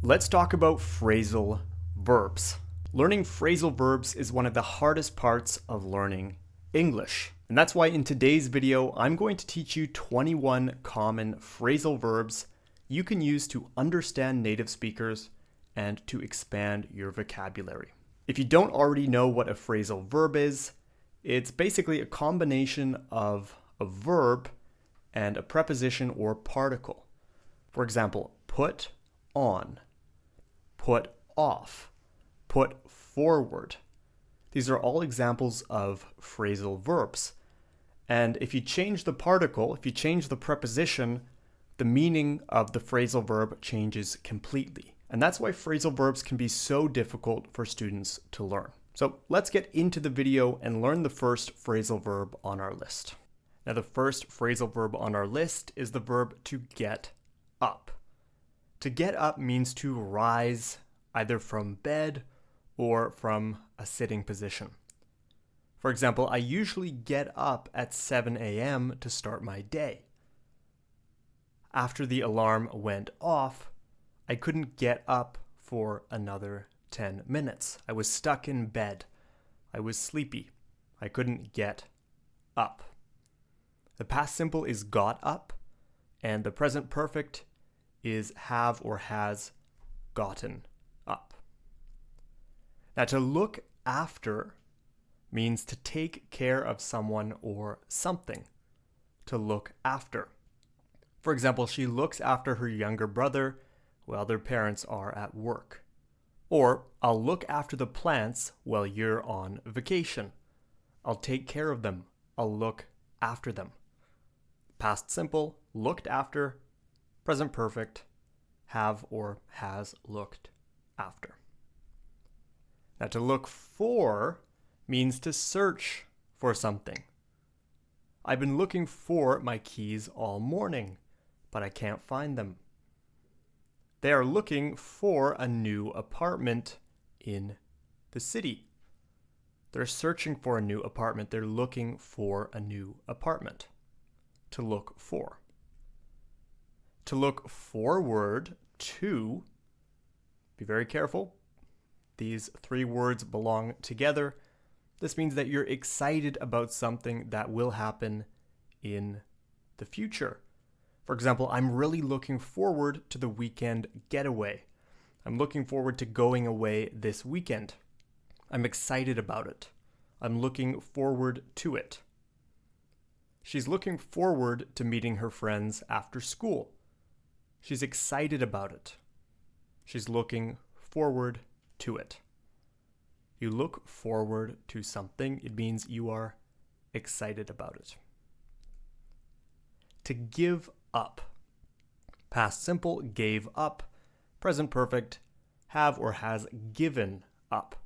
Let's talk about phrasal verbs. Learning phrasal verbs is one of the hardest parts of learning English. And that's why in today's video, I'm going to teach you 21 common phrasal verbs you can use to understand native speakers and to expand your vocabulary. If you don't already know what a phrasal verb is, it's basically a combination of a verb and a preposition or particle. For example, put on, put off, put forward. These are all examples of phrasal verbs. And if you change the particle, if you change the preposition, the meaning of the phrasal verb changes completely. And that's why phrasal verbs can be so difficult for students to learn. So let's get into the video and learn the first phrasal verb on our list. Now, the first phrasal verb on our list is the verb to get up. To get up means to rise either from bed or from a sitting position. For example, I usually get up at 7 a.m. to start my day. After the alarm went off, I couldn't get up for another 10 minutes. I was stuck in bed. I was sleepy. I couldn't get up. The past simple is got up, and the present perfect is have or has gotten up. Now, to look after means to take care of someone or something. To look after. For example, she looks after her younger brother while their parents are at work. Or, I'll look after the plants while you're on vacation. I'll take care of them. I'll look after them. Past simple, looked after. Present perfect, have or has looked after. Now, to look for means to search for something. I've been looking for my keys all morning, but I can't find them. They are looking for a new apartment in the city. They're searching for a new apartment. They're looking for a new apartment. To look for. To look forward to, be very careful. These three words belong together. This means that you're excited about something that will happen in the future. For example, I'm really looking forward to the weekend getaway. I'm looking forward to going away this weekend. I'm excited about it. I'm looking forward to it. She's looking forward to meeting her friends after school. She's excited about it. She's looking forward to it. You look forward to something, it means you are excited about it. To give up. Past simple, gave up. Present perfect, have or has given up.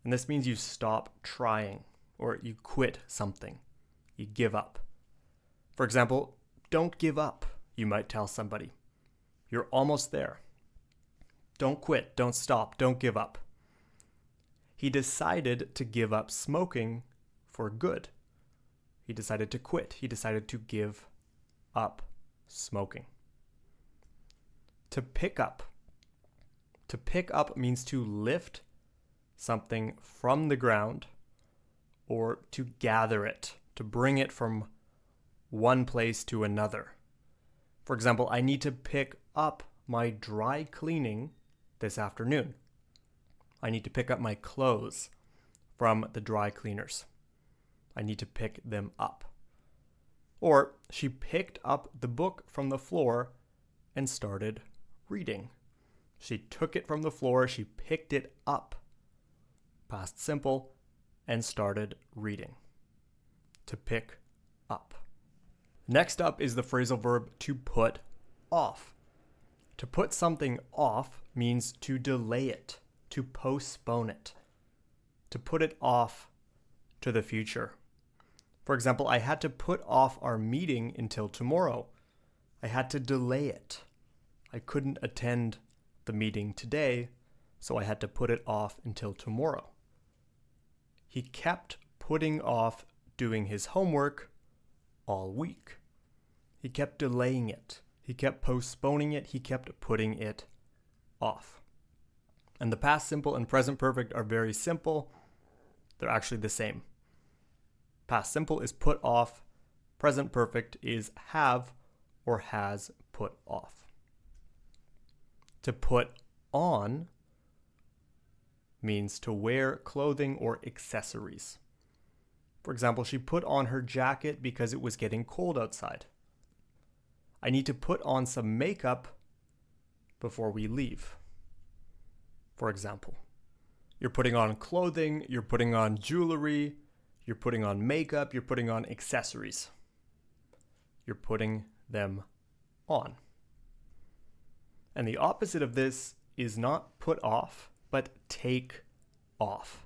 And this means you stop trying or you quit something. You give up. For example, don't give up, you might tell somebody. You're almost there. Don't quit, don't stop, don't give up. He decided to give up smoking for good. He decided to quit. He decided to give up smoking. To pick up. To pick up means to lift something from the ground or to gather it, to bring it from one place to another. For example, I need to pick up my dry cleaning this afternoon. I need to pick up my clothes from the dry cleaners. I need to pick them up. Or she picked up the book from the floor and started reading. She took it from the floor, she picked it up, past simple, and started reading. To pick up. Next up is the phrasal verb to put off. To put something off means to delay it, to postpone it, to put it off to the future. For example, I had to put off our meeting until tomorrow. I had to delay it. I couldn't attend the meeting today, so I had to put it off until tomorrow. He kept putting off doing his homework all week. He kept delaying it. He kept postponing it. He kept putting it off. And the past simple and present perfect are very simple. They're actually the same. Past simple is put off. Present perfect is have or has put off. To put on means to wear clothing or accessories. For example, she put on her jacket because it was getting cold outside. I need to put on some makeup before we leave. For example, you're putting on clothing, you're putting on jewelry, you're putting on makeup, you're putting on accessories. You're putting them on. And the opposite of this is not put off, but take off.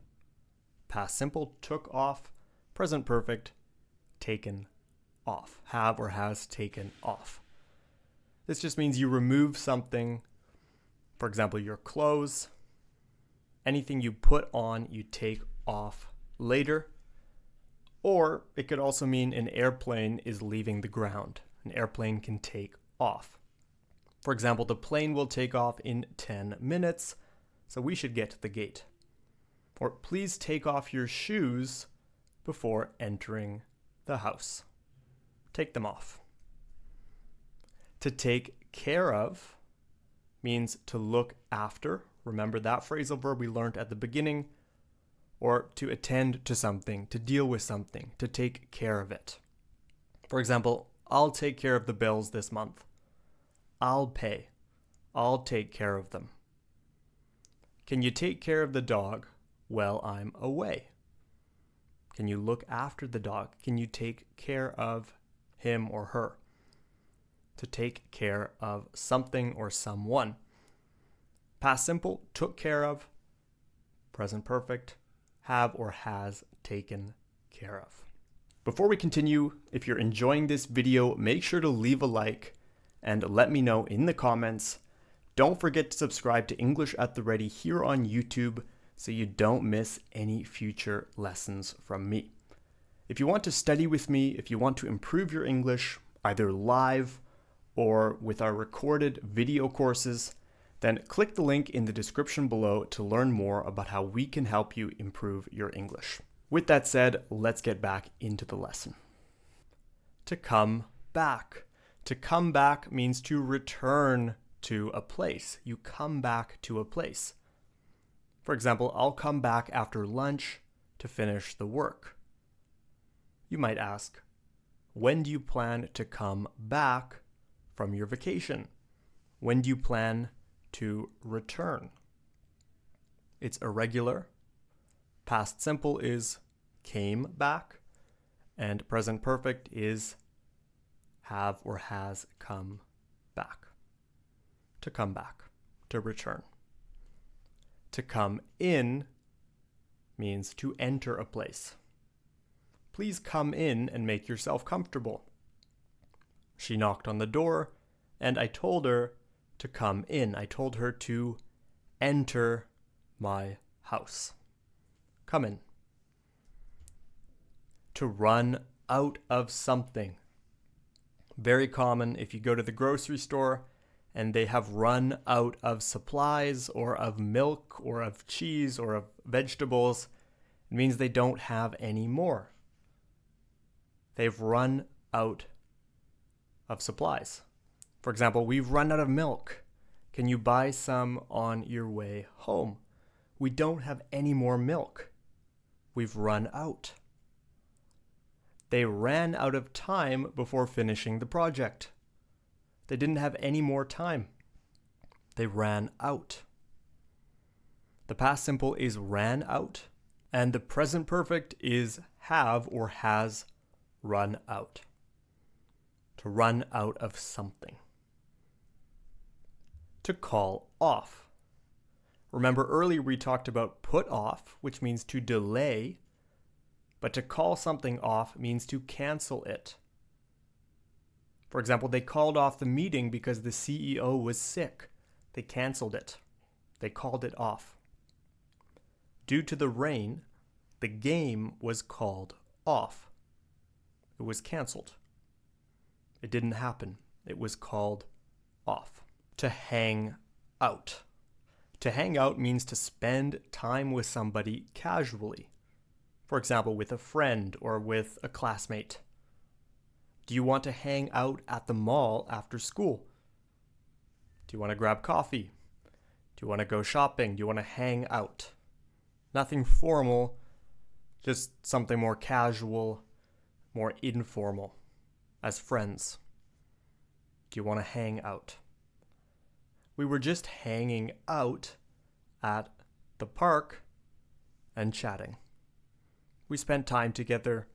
Past simple, took off. Present perfect, taken off. Have or has taken off. This just means you remove something, for example, your clothes. Anything you put on, you take off later. Or it could also mean an airplane is leaving the ground. An airplane can take off. For example, the plane will take off in 10 minutes, so we should get to the gate. Or please take off your shoes before entering the house. Take them off. To take care of means to look after. Remember that phrasal verb we learned at the beginning. Or to attend to something, to deal with something, to take care of it. For example, I'll take care of the bills this month. I'll pay. I'll take care of them. Can you take care of the dog while I'm away? Can you look after the dog? Can you take care of him or her? To take care of something or someone. Past simple, took care of. Present perfect, have or has taken care of. Before we continue, if you're enjoying this video, make sure to leave a like and let me know in the comments. Don't forget to subscribe to English at the Ready here on YouTube so you don't miss any future lessons from me. If you want to study with me, if you want to improve your English, either live or with our recorded video courses, then click the link in the description below to learn more about how we can help you improve your English. With that said, let's get back into the lesson. To come back. To come back means to return to a place. You come back to a place. For example, I'll come back after lunch to finish the work. You might ask, when do you plan to come back from your vacation? When do you plan to return? It's irregular. Past simple is came back, and present perfect is have or has come back. To come back, to return. To come in means to enter a place. Please come in and make yourself comfortable. She knocked on the door, and I told her to come in. I told her to enter my house. Come in. To run out of something. Very common if you go to the grocery store and they have run out of supplies or of milk or of cheese or of vegetables. It means they don't have any more. They've run out of supplies. For example, we've run out of milk. Can you buy some on your way home? We don't have any more milk. We've run out. They ran out of time before finishing the project. They didn't have any more time. They ran out. The past simple is ran out, and the present perfect is have or has run out. To run out of something. To call off. Remember earlier we talked about put off, which means to delay, but to call something off means to cancel it. For example, they called off the meeting because the CEO was sick. They canceled it. They called it off. Due to the rain, the game was called off. It was canceled. It didn't happen. It was called off. To hang out. To hang out means to spend time with somebody casually. For example, with a friend or with a classmate. Do you want to hang out at the mall after school? Do you want to grab coffee? Do you want to go shopping? Do you want to hang out? Nothing formal, just something more casual, more informal, as friends. Do you want to hang out? We were just hanging out at the park and chatting. We spent time together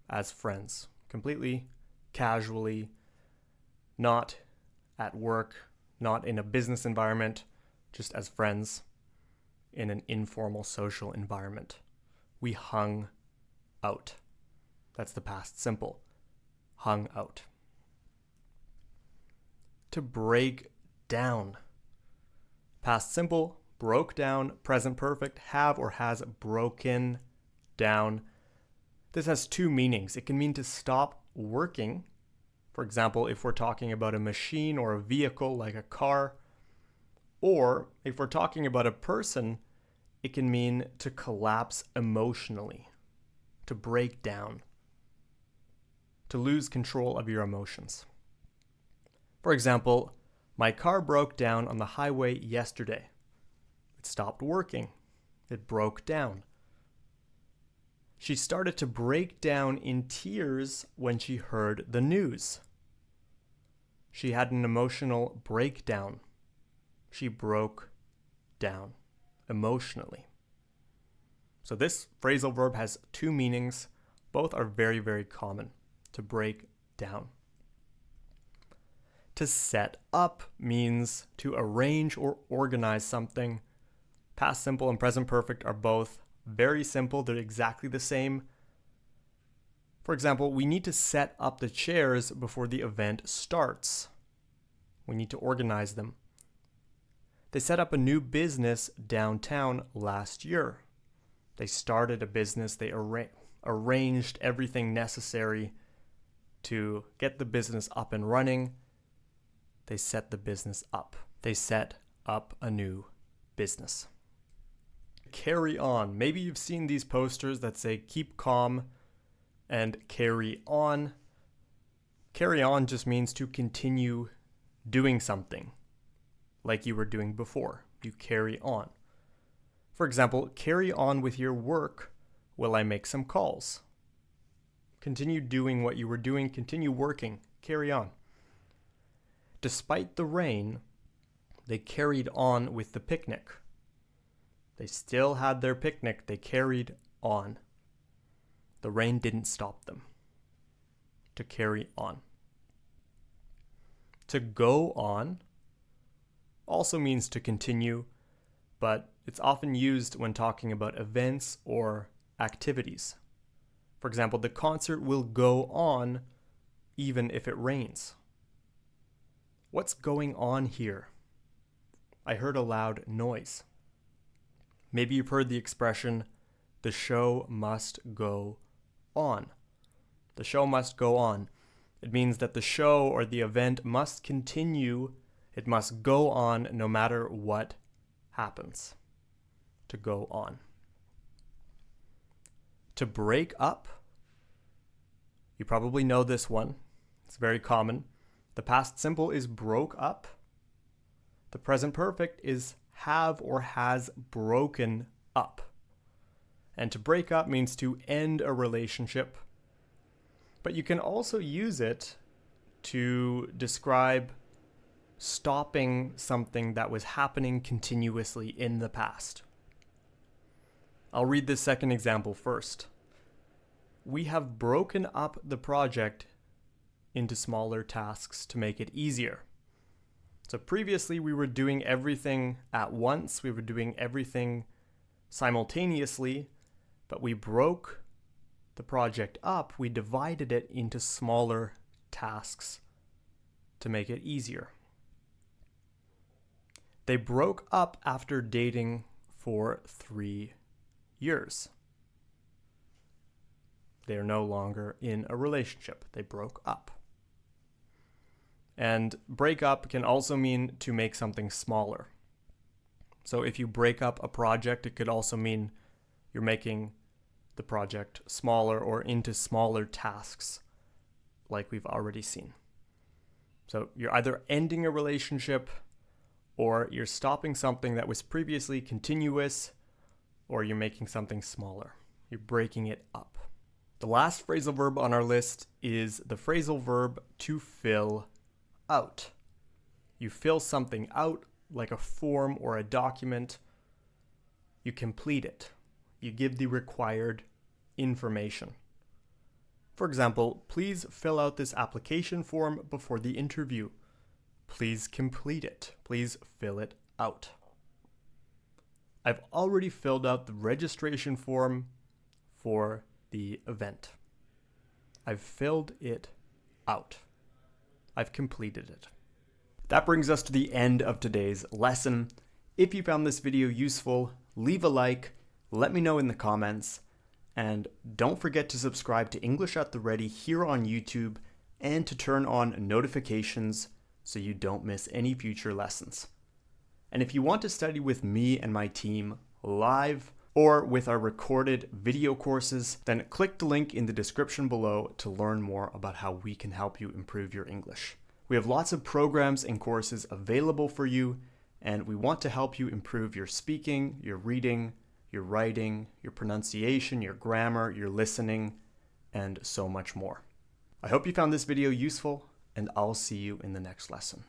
as friends, completely casually, not at work, not in a business environment, just as friends in an informal social environment. We hung out. That's the past simple. Hung out. To break down. Past simple, broke down. Present perfect, have or has broken down. This has two meanings. It can mean to stop working. For example, if we're talking about a machine or a vehicle like a car, or if we're talking about a person, it can mean to collapse emotionally, to break down, to lose control of your emotions. For example, my car broke down on the highway yesterday. It stopped working. It broke down. She started to break down in tears when she heard the news. She had an emotional breakdown. She broke down emotionally. So this phrasal verb has two meanings. Both are very, very common. To break down. To set up means to arrange or organize something. Past simple and present perfect are both very simple. They're exactly the same. For example, we need to set up the chairs before the event starts. We need to organize them. They set up a new business downtown last year. They started a business. They arranged everything necessary to get the business up and running. They set the business up. They set up a new business. Carry on. Maybe you've seen these posters that say keep calm and carry on. Carry on just means to continue doing something like you were doing before. You carry on. For example, carry on with your work while I make some calls. Continue doing what you were doing. Continue working. Carry on. Despite the rain, they carried on with the picnic. They still had their picnic. They carried on. The rain didn't stop them. To carry on. To go on also means to continue, but it's often used when talking about events or activities. For example, the concert will go on even if it rains. What's going on here? I heard a loud noise. Maybe you've heard the expression, the show must go on. The show must go on. It means that the show or the event must continue. It must go on no matter what happens. To go on. To break up. You probably know this one. It's very common. The past simple is broke up. The present perfect is have or has broken up. And to break up means to end a relationship. But you can also use it to describe stopping something that was happening continuously in the past. I'll read this second example first. We have broken up the project into smaller tasks to make it easier. So previously we were doing everything at once, we were doing everything simultaneously, but we broke the project up, we divided it into smaller tasks to make it easier. They broke up after dating for 3 years. They are no longer in a relationship. They broke up. And break up can also mean to make something smaller. So if you break up a project, it could also mean you're making the project smaller or into smaller tasks, like we've already seen. So you're either ending a relationship, or you're stopping something that was previously continuous, or you're making something smaller. You're breaking it up. The last phrasal verb on our list is the phrasal verb to fill out. You fill something out, like a form or a document. You complete it. You give the required information. For example, please fill out this application form before the interview. Please complete it. Please fill it out. I've already filled out the registration form for the event. I've filled it out. I've completed it. That brings us to the end of today's lesson. If you found this video useful, leave a like, let me know in the comments, and don't forget to subscribe to English at the Ready here on YouTube and to turn on notifications so you don't miss any future lessons. And if you want to study with me and my team live or with our recorded video courses, then click the link in the description below to learn more about how we can help you improve your English. We have lots of programs and courses available for you, and we want to help you improve your speaking, your reading, your writing, your pronunciation, your grammar, your listening, and so much more. I hope you found this video useful, and I'll see you in the next lesson.